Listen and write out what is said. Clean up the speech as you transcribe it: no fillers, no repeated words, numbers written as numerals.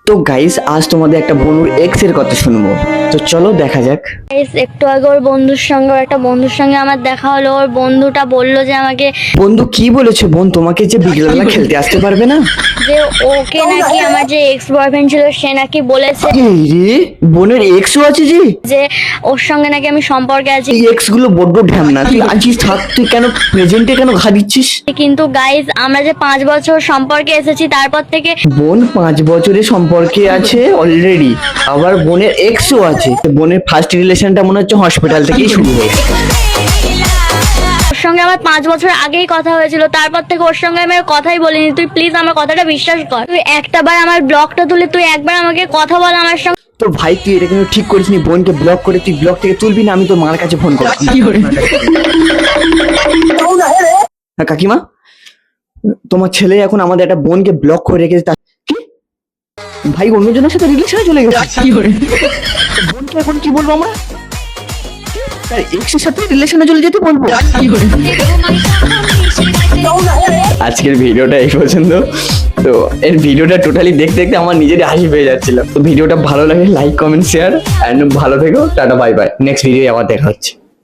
তো গাইস আজ তোমাদের একটা বনুর এক্স এর কথা শুনবো, তো চলো দেখা যাক। একটু আগে ওর বন্ধুর সঙ্গে আমার দেখা হলো। ওর বন্ধুটা বললো যে আমাকে বন্ধু কি বলেছে? বোন তোমাকে যে বিকেলবেলা খেলতে আসতে পারবে না? যে ওকে নাকি আমার যে এক্স বয়ফ্রেন্ড ছিল সে নাকি বলেছে এই রে, বোনের এক্সও আছে যে? যে ওর সঙ্গে নাকি আমি সম্পর্কে আছি। এই এক্স গুলো বড্ড ঢ্যামনা। তুই আছিস থাক, তুই কেন প্রেজেন্টে কেন ঘা দিচ্ছিস? কিন্তু গাইজ আমরা যে 5 বছর সম্পর্কে এসেছি তারপর থেকে বোন 5 বছরের সম্পর্কে আছে অলরেডি, আবার বোনের এক্সও আছে। বোনের ফার্স্ট রিলেশনটা মনে হচ্ছে হসপিটাল থেকেই শুরু হয়েছে। ওর সঙ্গে আমার 5 বছর আগেই কথা হয়েছিল, তারপর থেকে ওর সঙ্গে আমি আর কথাই বলিনি। তুই প্লিজ আমার কথাটা বিশ্বাস কর। তুই একটাবার আমার ব্লগটা তুলে তুই একবার আমাকে কথা বল আমার সঙ্গে। তো ভাই তুই এটা কিন্তু ঠিক করিসনি। বোনকে ব্লক করে তুই ব্লক থেকে তুলবি না, আমি তোর মার কাছে ফোন করব। হ্যাঁ কাকিমা, তোমার ছেলে এখন আমাদের একটা বোনকে ব্লক করে রেখেছে। কি ভাই অন্যজনের সাথে রিলেশনে চলে গেছে? কি করে বোনকে এখন কি বলবো আমরা? তার এক্সের সাথে রিলেশনে চলে যেতে বলবো? কি করে? আজকের ভিডিওটা এই পর্যন্ত। তো এর ভিডিওটা টোটালি দেখতে দেখতে আমার নিজেরই হাসি পেয়ে যাচ্ছিল। তো ভিডিওটা ভালো লাগে লাইক কমেন্ট শেয়ার, এন্ড ভালো থেকো, tata bye bye. Next video আবার দেখা হচ্ছে।